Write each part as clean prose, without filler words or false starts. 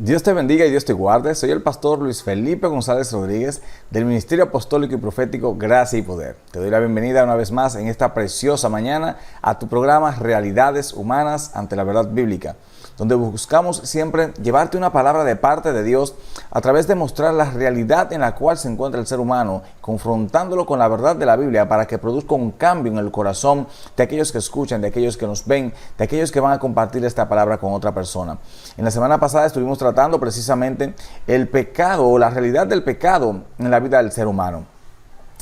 Dios te bendiga y Dios te guarde. Soy el pastor Luis Felipe González Rodríguez del Ministerio Apostólico y Profético Gracia y Poder. Te doy la bienvenida una vez más en esta preciosa mañana a tu programa Realidades Humanas ante la Verdad Bíblica, donde buscamos siempre llevarte una palabra de parte de Dios a través de mostrar la realidad en la cual se encuentra el ser humano, confrontándolo con la verdad de la Biblia para que produzca un cambio en el corazón de aquellos que escuchan, de aquellos que nos ven, de aquellos que van a compartir esta palabra con otra persona. En la semana pasada estuvimos tratando precisamente el pecado o la realidad del pecado en la vida del ser humano.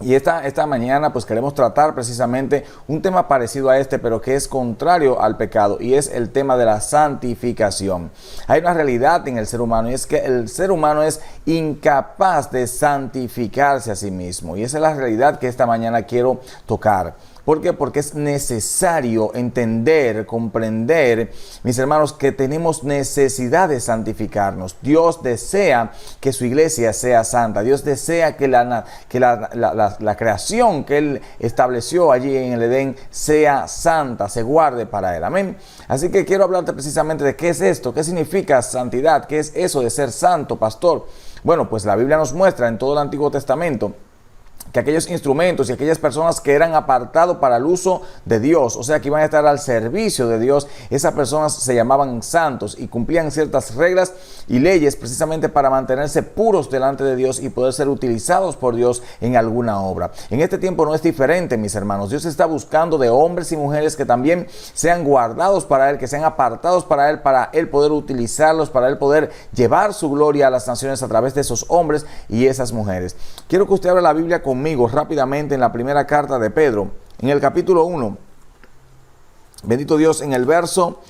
Y esta mañana pues queremos tratar precisamente un tema parecido a este, pero que es contrario al pecado, y es el tema de la santificación. Hay una realidad en el ser humano, y es que el ser humano es incapaz de santificarse a sí mismo. Y esa es la realidad que esta mañana quiero tocar. ¿Por qué? Porque es necesario entender, comprender, mis hermanos, que tenemos necesidad de santificarnos. Dios desea que su iglesia sea santa. Dios desea que la creación que Él estableció allí en el Edén sea santa, se guarde para Él. Amén. Así que quiero hablarte precisamente de qué es esto, qué significa santidad, qué es eso de ser santo, pastor. Bueno, pues la Biblia nos muestra en todo el Antiguo Testamento que aquellos instrumentos y aquellas personas que eran apartados para el uso de Dios, o sea, que iban a estar al servicio de Dios, esas personas se llamaban santos y cumplían ciertas reglas y leyes precisamente para mantenerse puros delante de Dios y poder ser utilizados por Dios en alguna obra. En este tiempo no es diferente, mis hermanos. Dios está buscando de hombres y mujeres que también sean guardados para Él, que sean apartados para Él poder utilizarlos, para Él poder llevar su gloria a las naciones a través de esos hombres y esas mujeres. Quiero que usted abra la Biblia conmigo rápidamente en la primera carta de Pedro, en el capítulo 1, bendito Dios, en el verso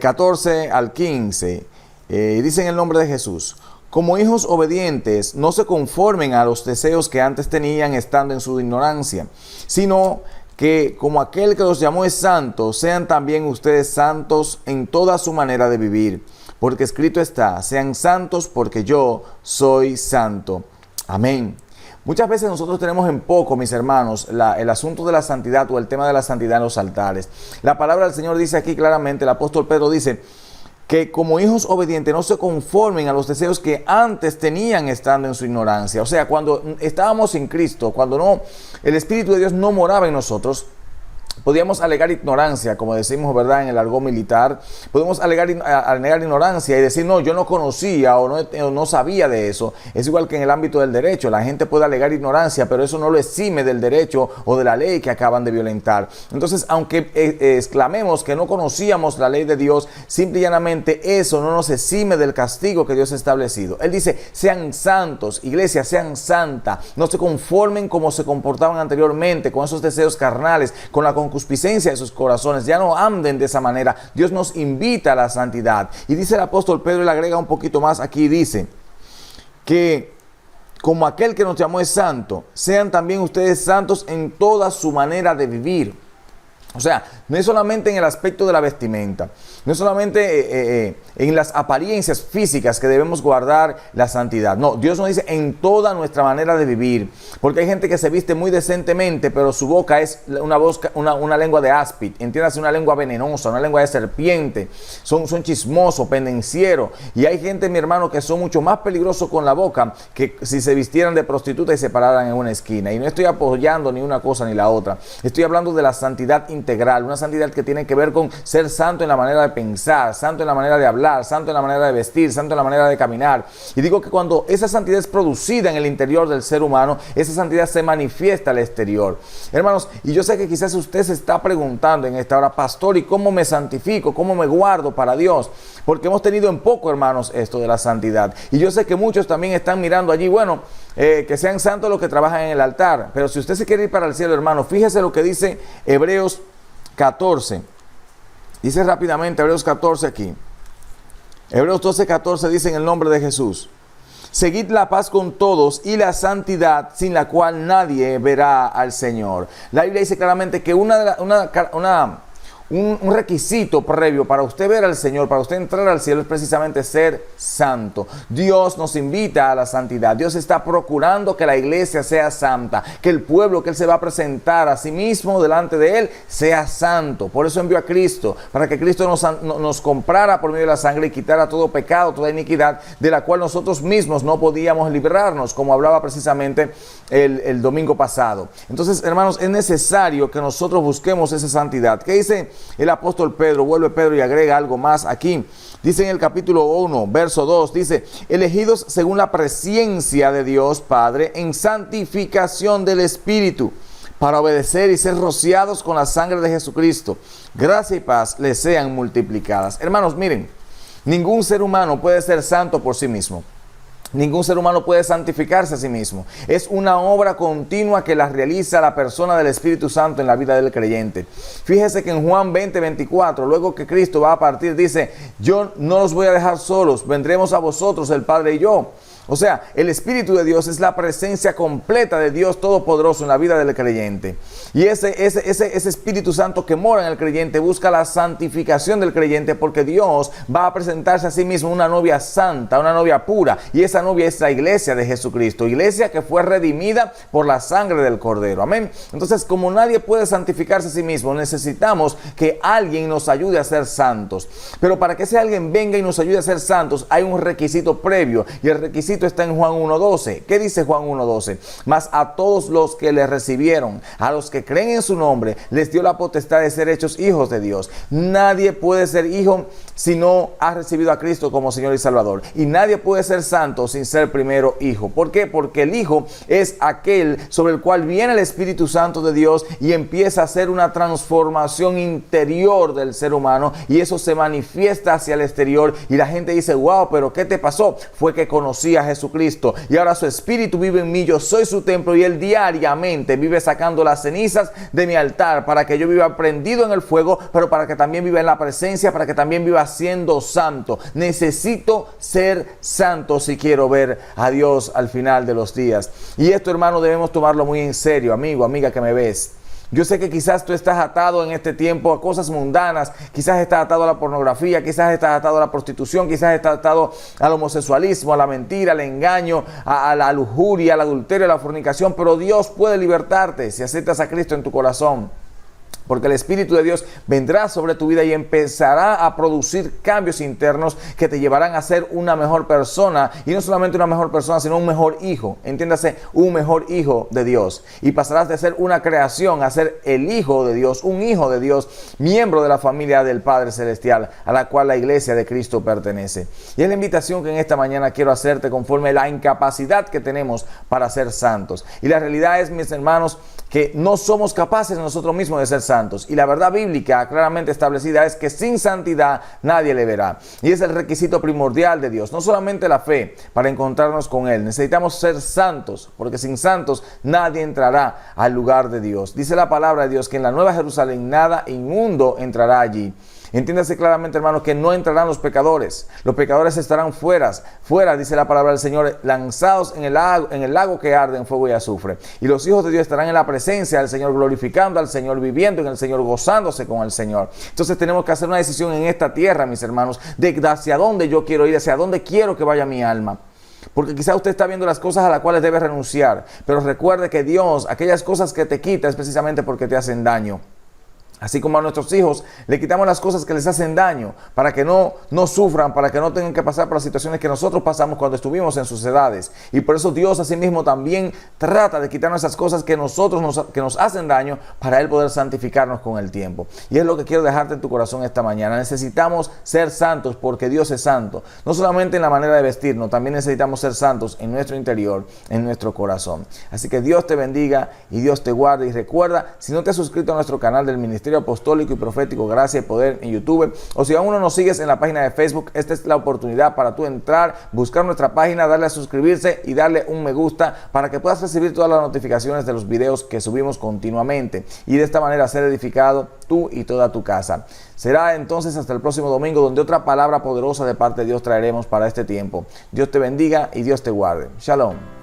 14 al 15, dice en el nombre de Jesús: como hijos obedientes, no se conformen a los deseos que antes tenían estando en su ignorancia, sino que como aquel que los llamó es santo, sean también ustedes santos en toda su manera de vivir, porque escrito está: sean santos porque yo soy santo. Amén. Muchas veces nosotros tenemos en poco, mis hermanos, el asunto de la santidad o el tema de la santidad en los altares. La palabra del Señor dice aquí claramente, el apóstol Pedro dice que como hijos obedientes no se conformen a los deseos que antes tenían estando en su ignorancia. O sea, cuando estábamos en Cristo, cuando el Espíritu de Dios no moraba en nosotros, podíamos alegar ignorancia, como decimos, ¿verdad?, en el argot militar. Podemos alegar ignorancia y decir, no, yo no conocía o no sabía de eso. Es igual que en el ámbito del derecho. La gente puede alegar ignorancia, pero eso no lo exime del derecho o de la ley que acaban de violentar. Entonces, aunque exclamemos que no conocíamos la ley de Dios, simple y llanamente eso no nos exime del castigo que Dios ha establecido. Él dice: sean santos, iglesia, sean santa. No se conformen como se comportaban anteriormente, con esos deseos carnales, con la concupiscencia de sus corazones. Ya no anden de esa manera. Dios nos invita a la santidad. Y dice el apóstol Pedro, y le agrega un poquito más aquí, dice que como aquel que nos llamó es santo, sean también ustedes santos en toda su manera de vivir. O sea, no es solamente en el aspecto de la vestimenta, no es solamente en las apariencias físicas que debemos guardar la santidad. No, Dios nos dice en toda nuestra manera de vivir. Porque hay gente que se viste muy decentemente, pero su boca es una lengua de áspid, entiéndase, una lengua venenosa, una lengua de serpiente. Son chismosos, pendencieros. Y hay gente, mi hermano, que son mucho más peligrosos con la boca que si se vistieran de prostituta y se pararan en una esquina. Y no estoy apoyando ni una cosa ni la otra. Estoy hablando de la santidad integral, una santidad que tiene que ver con ser santo en la manera de pensar, santo en la manera de hablar, santo en la manera de vestir, santo en la manera de caminar. Y digo que cuando esa santidad es producida en el interior del ser humano, esa santidad se manifiesta al exterior. Hermanos, y yo sé que quizás usted se está preguntando en esta hora: pastor, ¿y cómo me santifico? ¿Cómo me guardo para Dios? Porque hemos tenido en poco, hermanos, esto de la santidad. Y yo sé que muchos también están mirando allí, bueno, que sean santos los que trabajan en el altar. Pero si usted se quiere ir para el cielo, hermano, fíjese lo que dice Hebreos 14. Dice rápidamente Hebreos 14 aquí. Hebreos 12:14 dice en el nombre de Jesús: seguid la paz con todos y la santidad, sin la cual nadie verá al Señor. La Biblia dice claramente que una un requisito previo para usted ver al Señor, para usted entrar al cielo, es precisamente ser santo. Dios nos invita a la santidad. Dios está procurando que la iglesia sea santa, que el pueblo que Él se va a presentar a sí mismo delante de Él sea santo. Por eso envió a Cristo, para que Cristo nos comprara por medio de la sangre y quitara todo pecado, toda iniquidad, de la cual nosotros mismos no podíamos librarnos, como hablaba precisamente el domingo pasado. Entonces, hermanos, es necesario que nosotros busquemos esa santidad. ¿Qué dice el apóstol Pedro? Vuelve Pedro y agrega algo más aquí. Dice en el capítulo 1, verso 2, dice: elegidos según la presciencia de Dios Padre en santificación del Espíritu, para obedecer y ser rociados con la sangre de Jesucristo. Gracia y paz les sean multiplicadas. Hermanos, miren, ningún ser humano puede ser santo por sí mismo. Ningún ser humano puede santificarse a sí mismo. Es una obra continua que la realiza la persona del Espíritu Santo en la vida del creyente. Fíjese que en Juan 20:24, luego que Cristo va a partir, dice: yo no los voy a dejar solos, vendremos a vosotros el Padre y yo. O sea, el Espíritu de Dios es la presencia completa de Dios Todopoderoso en la vida del creyente. Y ese Espíritu Santo que mora en el creyente busca la santificación del creyente, porque Dios va a presentarse a sí mismo una novia santa, una novia pura. Y esa novia es la iglesia de Jesucristo, iglesia que fue redimida por la sangre del Cordero. Amén. Entonces, como nadie puede santificarse a sí mismo, necesitamos que alguien nos ayude a ser santos. Pero para que ese alguien venga y nos ayude a ser santos, hay un requisito previo, y el requisito está en Juan 1:12. ¿Qué dice Juan 1:12? Mas a todos los que le recibieron, a los que creen en su nombre, les dio la potestad de ser hechos hijos de Dios. Nadie puede ser hijo si no ha recibido a Cristo como Señor y Salvador. Y nadie puede ser santo sin ser primero hijo. ¿Por qué? Porque el hijo es aquel sobre el cual viene el Espíritu Santo de Dios y empieza a hacer una transformación interior del ser humano, y eso se manifiesta hacia el exterior, y la gente dice: wow, pero ¿qué te pasó? Fue que conocí a Jesucristo y ahora su Espíritu vive en mí, yo soy su templo, y Él diariamente vive sacando las cenizas de mi altar para que yo viva prendido en el fuego, pero para que también viva en la presencia, para que también viva siendo santo. Necesito ser santo si quiero ver a Dios al final de los días. Y esto, hermano, debemos tomarlo muy en serio, amigo, amiga que me ves. Yo sé que quizás tú estás atado en este tiempo a cosas mundanas, quizás estás atado a la pornografía, quizás estás atado a la prostitución, quizás estás atado al homosexualismo, a la mentira, al engaño, a la lujuria, al adulterio, a la fornicación, pero Dios puede libertarte si aceptas a Cristo en tu corazón. Porque el Espíritu de Dios vendrá sobre tu vida y empezará a producir cambios internos que te llevarán a ser una mejor persona. Y no solamente una mejor persona, sino un mejor hijo. Entiéndase, un mejor hijo de Dios. Y pasarás de ser una creación a ser el hijo de Dios, un hijo de Dios, miembro de la familia del Padre Celestial, a la cual la iglesia de Cristo pertenece. Y es la invitación que en esta mañana quiero hacerte conforme a la incapacidad que tenemos para ser santos. Y la realidad es, mis hermanos, que no somos capaces nosotros mismos de ser santos. Y la verdad bíblica claramente establecida es que sin santidad nadie le verá. Y es el requisito primordial de Dios. No solamente la fe para encontrarnos con Él. Necesitamos ser santos, porque sin santos nadie entrará al lugar de Dios. Dice la palabra de Dios que en la Nueva Jerusalén nada inmundo entrará allí. Entiéndase claramente, hermanos, que no entrarán los pecadores. Los pecadores estarán fuera, dice la palabra del Señor, lanzados en el lago que arde en fuego y azufre. Y los hijos de Dios estarán en la presencia del Señor, glorificando al Señor, viviendo en el Señor, gozándose con el Señor. Entonces tenemos que hacer una decisión en esta tierra, mis hermanos, de hacia dónde yo quiero ir, hacia dónde quiero que vaya mi alma. Porque quizá usted está viendo las cosas a las cuales debe renunciar, pero recuerde que Dios, aquellas cosas que te quita es precisamente porque te hacen daño. Así como a nuestros hijos le quitamos las cosas que les hacen daño para que no sufran, para que no tengan que pasar por las situaciones que nosotros pasamos cuando estuvimos en sus edades. Y por eso Dios asimismo también trata de quitarnos esas cosas que nos hacen daño para Él poder santificarnos con el tiempo. Y es lo que quiero dejarte en tu corazón esta mañana. Necesitamos ser santos porque Dios es santo. No solamente en la manera de vestirnos, también necesitamos ser santos en nuestro interior, en nuestro corazón. Así que Dios te bendiga y Dios te guarde. Y recuerda, si no te has suscrito a nuestro canal del Ministerio Apostólico y Profético Gracia y Poder en YouTube, o si aún no nos sigues en la página de Facebook, esta es la oportunidad para tú entrar, buscar nuestra página, darle a suscribirse y darle un me gusta para que puedas recibir todas las notificaciones de los videos que subimos continuamente y de esta manera ser edificado tú y toda tu casa. Será entonces hasta el próximo domingo, donde otra palabra poderosa de parte de Dios traeremos para este tiempo. Dios te bendiga y Dios te guarde. Shalom.